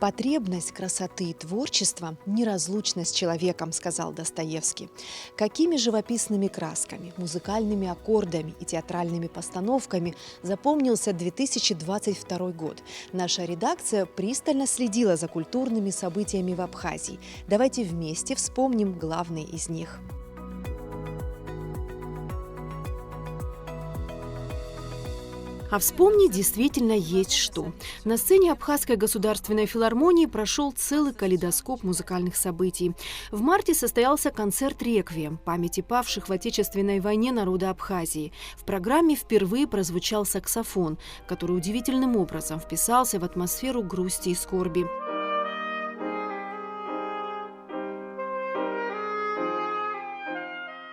«Потребность красоты и творчества неразлучна с человеком», — сказал Достоевский. Какими живописными красками, музыкальными аккордами и театральными постановками запомнился 2022 год? Наша редакция пристально следила за культурными событиями в Абхазии. Давайте вместе вспомним главные из них. А вспомнить действительно есть что. На сцене Абхазской государственной филармонии прошел целый калейдоскоп музыкальных событий. В марте состоялся концерт «Реквием» памяти павших в Отечественной войне народа Абхазии. В программе впервые прозвучал саксофон, который удивительным образом вписался в атмосферу грусти и скорби.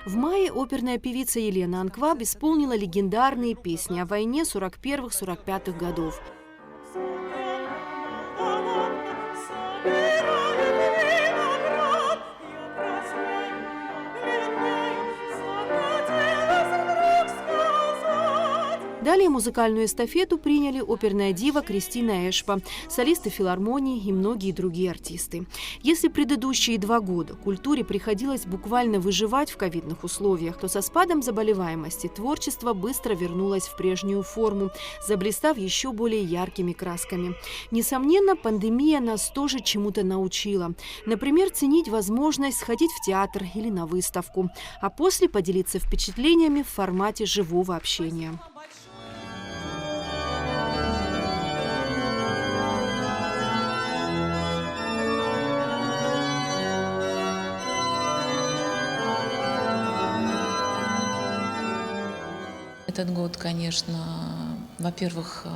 В мае оперная певица Елена Анкваб исполнила легендарные песни о войне 41-45 годов. Далее музыкальную эстафету приняли оперная дива Кристина Эшпа, солисты филармонии и многие другие артисты. Если предыдущие 2 года культуре приходилось буквально выживать в ковидных условиях, то со спадом заболеваемости творчество быстро вернулось в прежнюю форму, заблистав еще более яркими красками. Несомненно, пандемия нас тоже чему-то научила. Например, ценить возможность сходить в театр или на выставку, а после поделиться впечатлениями в формате живого общения. Этот год, конечно, во-первых,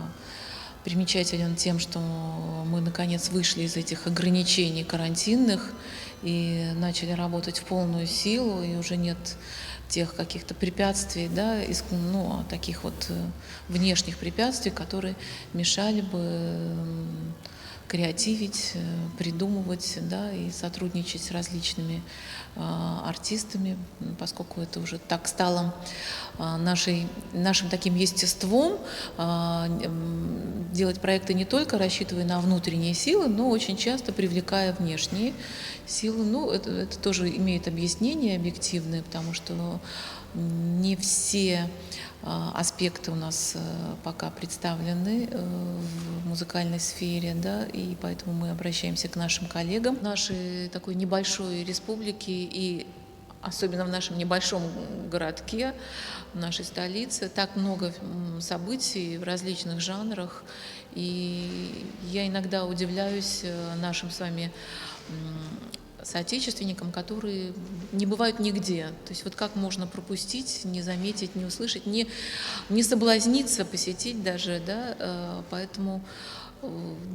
примечателен тем, что мы наконец вышли из этих ограничений карантинных и начали работать в полную силу, и уже нет тех каких-то препятствий, да, таких вот внешних препятствий, которые мешали бы креативить, придумывать, да, и сотрудничать с различными артистами, поскольку это уже так стало нашим таким естеством, делать проекты не только рассчитывая на внутренние силы, но очень часто привлекая внешние силы. Ну, это тоже имеет объяснение объективное, потому что не все аспекты у нас пока представлены в музыкальной сфере, да, и поэтому мы обращаемся к нашим коллегам. В нашей такой небольшой республике и особенно в нашем небольшом городке, в нашей столице, так много событий в различных жанрах, и я иногда удивляюсь нашим с вами соотечественникам, которые не бывают нигде. То есть вот как можно пропустить, не заметить, не услышать, не соблазниться посетить даже, да, поэтому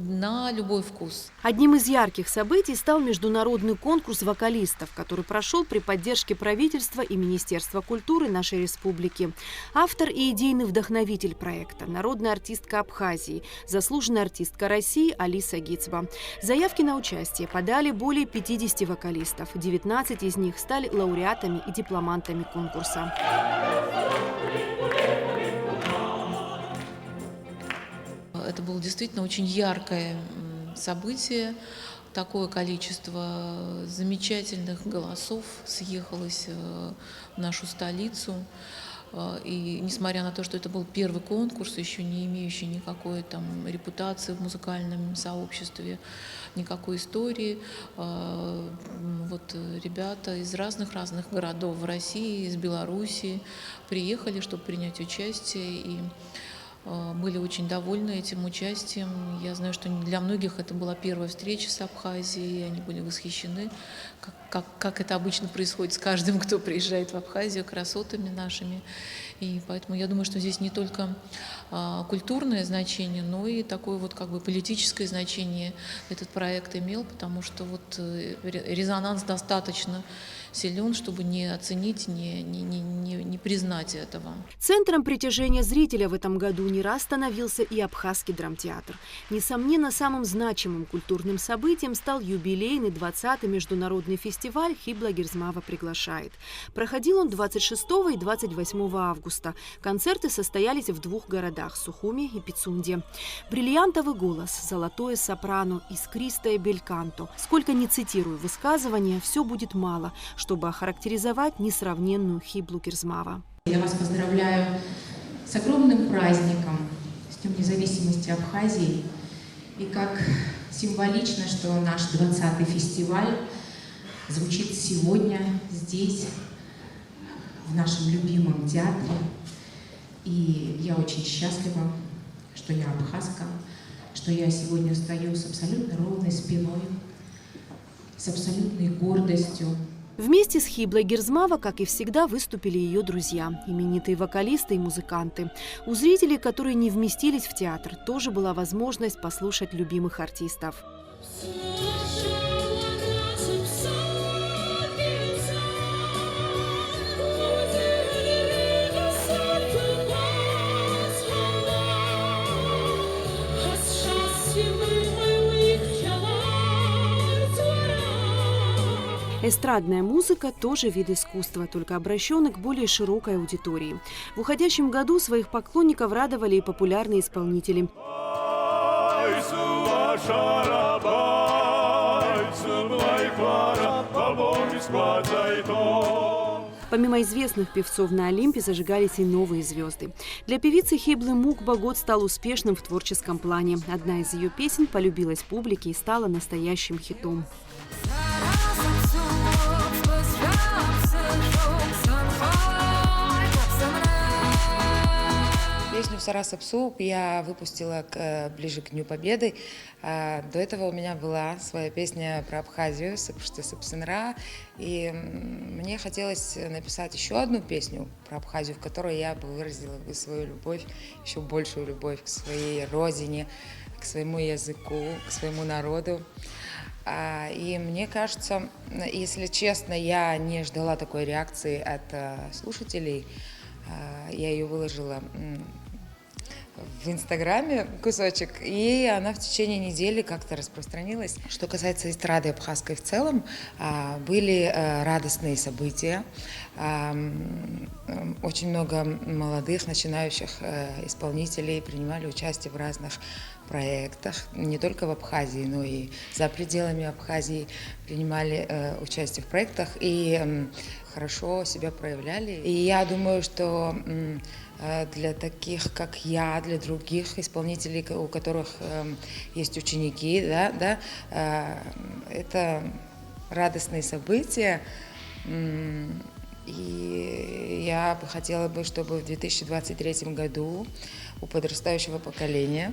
на любой вкус. Одним из ярких событий стал международный конкурс вокалистов, который прошел при поддержке правительства и Министерства культуры нашей республики. Автор и идейный вдохновитель проекта – народная артистка Абхазии, заслуженная артистка России Алиса Гицба. Заявки на участие подали более 50 вокалистов. 19 из них стали лауреатами и дипломантами конкурса. Это было действительно очень яркое событие. Такое количество замечательных голосов съехалось в нашу столицу. И несмотря на то, что это был первый конкурс, еще не имеющий никакой там репутации в музыкальном сообществе, никакой истории, вот ребята из разных городов в России, из Белоруссии приехали, чтобы принять участие, и были очень довольны этим участием. Я знаю, что для многих это была первая встреча с Абхазией, и они были восхищены, как это обычно происходит с каждым, кто приезжает в Абхазию, красотами нашими. И поэтому я думаю, что здесь не только культурное значение, но и такое вот как бы политическое значение этот проект имел, потому что вот резонанс достаточно силен, чтобы не оценить, не признать этого. Центром притяжения зрителя в этом году не раз становился и Абхазский драмтеатр. Несомненно, самым значимым культурным событием стал юбилейный 20-й международный фестиваль «Хибла Гирзмава приглашает». Проходил он 26 и 28 августа. Концерты состоялись в двух городах – Сухуми и Пицунде. Бриллиантовый голос, золотое сопрано, искристое бельканто. Сколько ни цитирую высказывания, все будет мало, чтобы охарактеризовать несравненную Хиблу Гирзмава. Я вас поздравляю с огромным праздником, с Днем независимости Абхазии. И как символично, что наш 20-й фестиваль звучит сегодня здесь, в нашем любимом театре. И я очень счастлива, что я абхазка, что я сегодня стою с абсолютно ровной спиной, с абсолютной гордостью. Вместе с Хиблой Гирзмава, как и всегда, выступили ее друзья, именитые вокалисты и музыканты. У зрителей, которые не вместились в театр, тоже была возможность послушать любимых артистов. Эстрадная музыка – тоже вид искусства, только обращенный к более широкой аудитории. В уходящем году своих поклонников радовали и популярные исполнители. Помимо известных певцов на Олимпе зажигались и новые звезды. Для певицы Хиблы Мукба год стал успешным в творческом плане. Одна из ее песен полюбилась публике и стала настоящим хитом. Песню «Сарасапсу» я выпустила ближе к Дню Победы. До этого у меня была своя песня про Абхазию «Сапсынра». И мне хотелось написать еще одну песню про Абхазию, в которой я бы выразила бы свою любовь, еще большую любовь к своей родине, к своему языку, к своему народу. И мне кажется, если честно, я не ждала такой реакции от слушателей. Я ее выложила в Инстаграме кусочек, и она в течение недели как-то распространилась. Что касается эстрады абхазской в целом, были радостные события. Очень много молодых, начинающих исполнителей принимали участие в разных проектах, не только в Абхазии, но и за пределами Абхазии принимали участие в проектах и хорошо себя проявляли. И я думаю, что для таких, как я, для других исполнителей, у которых есть ученики, это радостные события. И я бы хотела бы, чтобы в 2023 году у подрастающего поколения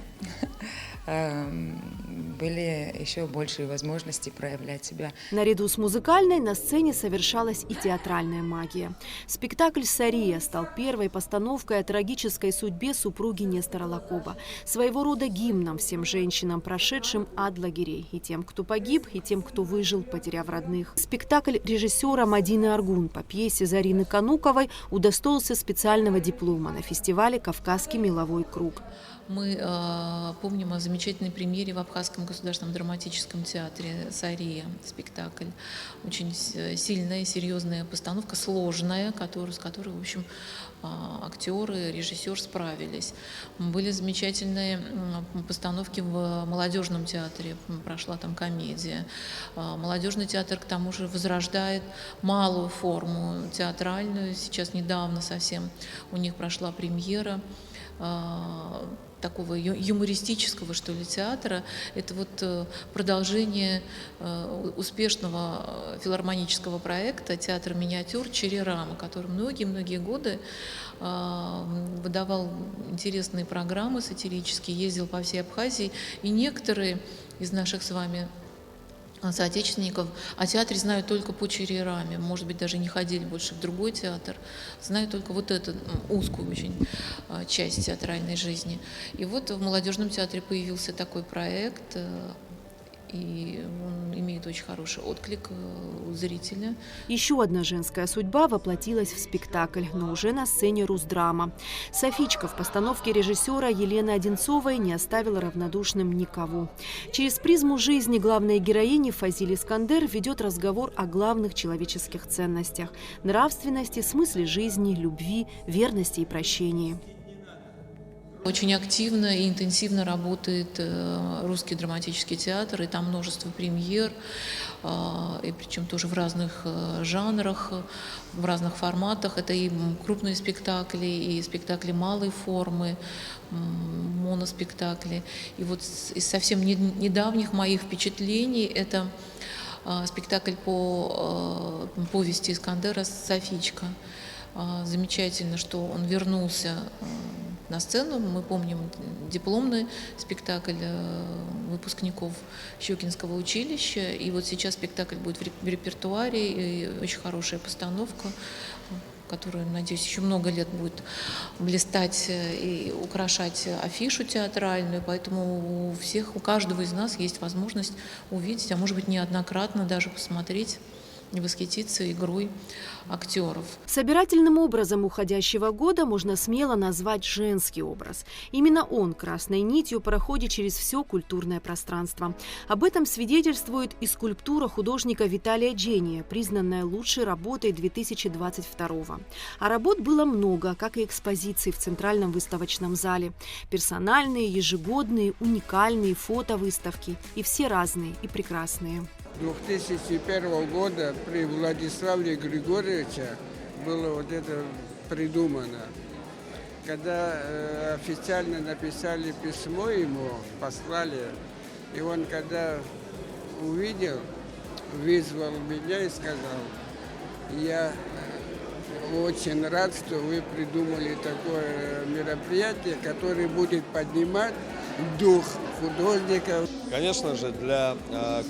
были еще большие возможности проявлять себя. Наряду с музыкальной на сцене совершалась и театральная магия. Спектакль «Сария» стал первой постановкой о трагической судьбе супруги Нестора Лакоба, своего рода гимном всем женщинам, прошедшим ад лагерей, и тем, кто погиб, и тем, кто выжил, потеряв родных. Спектакль режиссера Мадины Аргун по пьесе Зарины Кануковой удостоился специального диплома на фестивале «Кавказский меловой круг». Мы помним о замечательной премьере в Абхазском государственном драматическом театре «Сария» спектакль. Очень сильная, серьезная постановка, сложная, с которой, в общем, актеры, режиссер справились. Были замечательные постановки в молодежном театре, прошла там комедия. Молодежный театр, к тому же, возрождает малую форму театральную. Сейчас недавно совсем у них прошла премьера такого юмористического, что ли, театра. Это вот продолжение успешного филармонического проекта театра миниатюр «Черерама», который многие-многие годы выдавал интересные программы сатирические, ездил по всей Абхазии, и некоторые из наших с вами соотечественников о театре знают только по «Черераме», может быть, даже не ходили больше в другой театр, знают только вот эту узкую очень часть театральной жизни. И вот в молодежном театре появился такой проект, и он имеет очень хороший отклик у зрителя. Еще одна женская судьба воплотилась в спектакль, но уже на сцене Русдрама. Софичка в постановке режиссера Елены Одинцовой не оставила равнодушным никого. Через призму жизни главной героини Фазиль Искандер ведет разговор о главных человеческих ценностях – нравственности, смысле жизни, любви, верности и прощении. Очень активно и интенсивно работает Русский драматический театр, и там множество премьер, и причем тоже в разных жанрах, в разных форматах. Это и крупные спектакли, и спектакли малой формы, моноспектакли. И вот из совсем недавних моих впечатлений это спектакль по повести Искандера «Софичка». Замечательно, что он вернулся на сцену. Мы помним дипломный спектакль выпускников Щукинского училища. И вот сейчас спектакль будет в репертуаре, и очень хорошая постановка, которая, надеюсь, еще много лет будет блистать и украшать афишу театральную. Поэтому у каждого из нас есть возможность увидеть, а может быть неоднократно даже посмотреть и восхититься игрой актеров. Собирательным образом уходящего года можно смело назвать женский образ. Именно он красной нитью проходит через все культурное пространство. Об этом свидетельствует и скульптура художника Виталия Джения, признанная лучшей работой 2022. А работ было много, как и экспозиций в Центральном выставочном зале. Персональные, ежегодные, уникальные фотовыставки. И все разные и прекрасные. 2001 года при Владиславе Григорьевиче было вот это придумано. Когда официально написали письмо ему, послали, и он когда увидел, вызвал меня и сказал: я очень рад, что вы придумали такое мероприятие, которое будет поднимать дух художников. Конечно же, для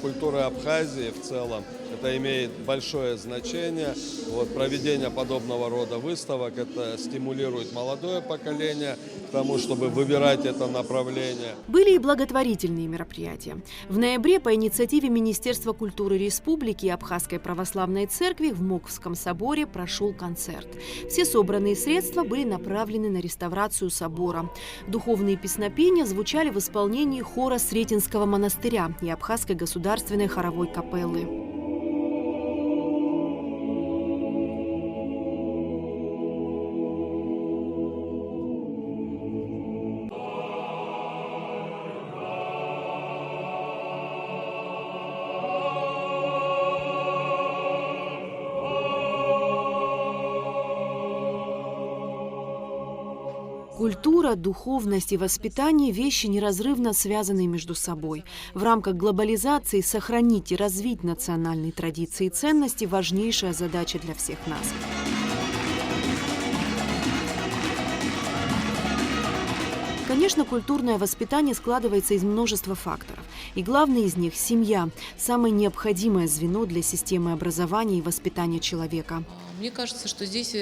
культуры Абхазии в целом это имеет большое значение. Вот, проведение подобного рода выставок, это стимулирует молодое поколение к тому, чтобы выбирать это направление. Были и благотворительные мероприятия. В ноябре по инициативе Министерства культуры Республики и Абхазской православной церкви в Моковском соборе прошел концерт. Все собранные средства были направлены на реставрацию собора. Духовные песнопения звучали в исполнении хора Сретенского монастыря и Абхазской государственной хоровой капеллы. Культура, духовность и воспитание – вещи неразрывно связанные между собой. В рамках глобализации сохранить и развить национальные традиции и ценности – важнейшая задача для всех нас. Конечно, культурное воспитание складывается из множества факторов. И главный из них – семья – самое необходимое звено для системы образования и воспитания человека. Мне кажется, что здесь,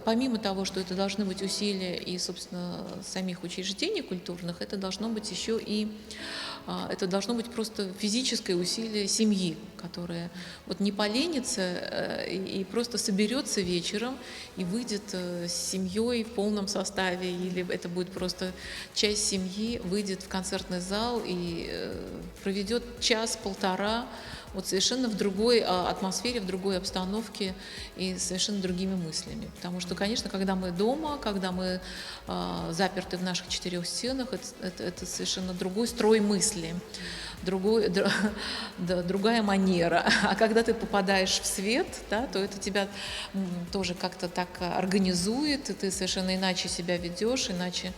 помимо того, что это должны быть усилия и, собственно, самих учреждений культурных, это должно быть еще и это должно быть просто физическое усилие семьи, которая вот не поленится и просто соберется вечером и выйдет с семьей в полном составе, или это будет просто часть семьи, выйдет в концертный зал и проведет час-полтора вот совершенно в другой атмосфере, в другой обстановке и совершенно другими мыслями. Потому что, конечно, когда мы дома, когда мы заперты в наших четырех стенах, это совершенно другой строй мысли, другая манера. А когда ты попадаешь в свет, да, то это тебя тоже как-то так организует, и ты совершенно иначе себя ведешь, иначе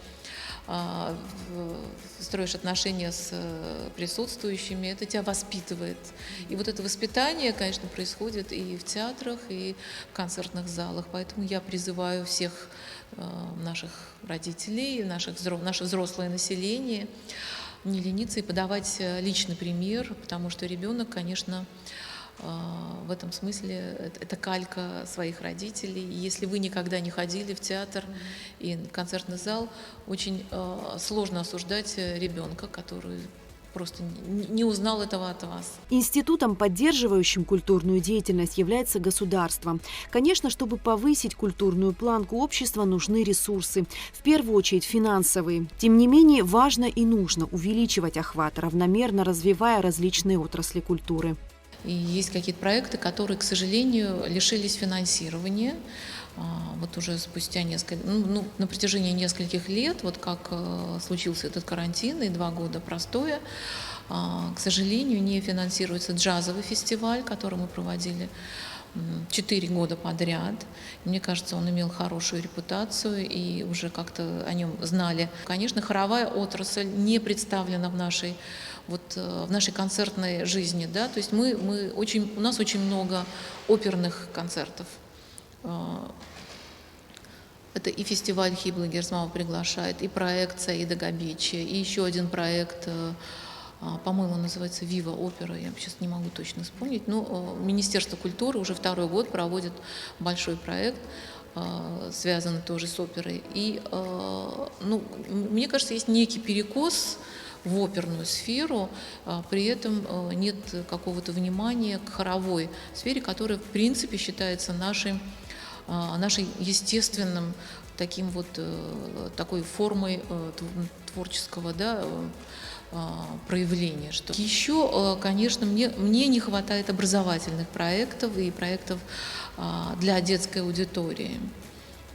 строишь отношения с присутствующими, это тебя воспитывает. И вот это воспитание, конечно, происходит и в театрах, и в концертных залах. Поэтому я призываю всех наших родителей, наше взрослое население не лениться и подавать личный пример, потому что ребенок, конечно, в этом смысле это калька своих родителей. И если вы никогда не ходили в театр и в концертный зал, очень сложно осуждать ребенка, который просто не узнал этого от вас. Институтом, поддерживающим культурную деятельность, является государство. Конечно, чтобы повысить культурную планку общества, нужны ресурсы. В первую очередь финансовые. Тем не менее, важно и нужно увеличивать охват, равномерно развивая различные отрасли культуры. И есть какие-то проекты, которые, к сожалению, лишились финансирования. Вот уже спустя на протяжении нескольких лет, вот как случился этот карантин и 2 года простоя, к сожалению, не финансируется джазовый фестиваль, который мы проводили 4 года подряд. Мне кажется, он имел хорошую репутацию, и уже как-то о нем знали. Конечно, хоровая отрасль не представлена в нашей концертной жизни. Да? То есть у нас очень много оперных концертов. Это и фестиваль Хибла Герзмава приглашает, и проект Саида Габичи, и еще один проект, по-моему, называется «Вива опера», я сейчас не могу точно вспомнить, но Министерство культуры уже 2-й год проводит большой проект, связанный тоже с оперой. И, мне кажется, есть некий перекос в оперную сферу, при этом нет какого-то внимания к хоровой сфере, которая, в принципе, считается нашей естественным такой формой творческого, да, проявления. Еще, конечно, мне не хватает образовательных проектов и проектов для детской аудитории,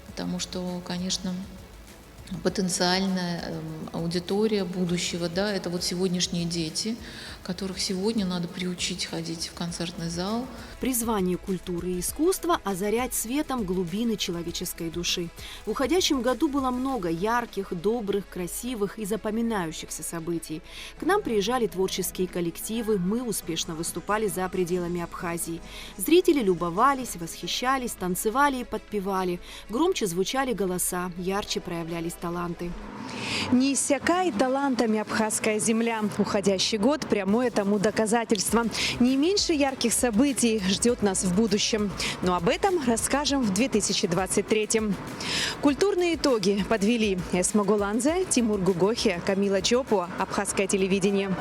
потому что, конечно, потенциальная аудитория будущего, да, это вот сегодняшние дети, которых сегодня надо приучить ходить в концертный зал. Призвание культуры и искусства – озарять светом глубины человеческой души. В уходящем году было много ярких, добрых, красивых и запоминающихся событий. К нам приезжали творческие коллективы, мы успешно выступали за пределами Абхазии. Зрители любовались, восхищались, танцевали и подпевали. Громче звучали голоса, ярче проявлялись таланты. Не иссякает талантами абхазская земля. Уходящий год – прямое тому доказательство. Не меньше ярких событий ждет нас в будущем. Но об этом расскажем в 2023-м. Культурные итоги подвели Эсма Голанзе, Тимур Гугохи, Камила Чопуа, Абхазское телевидение.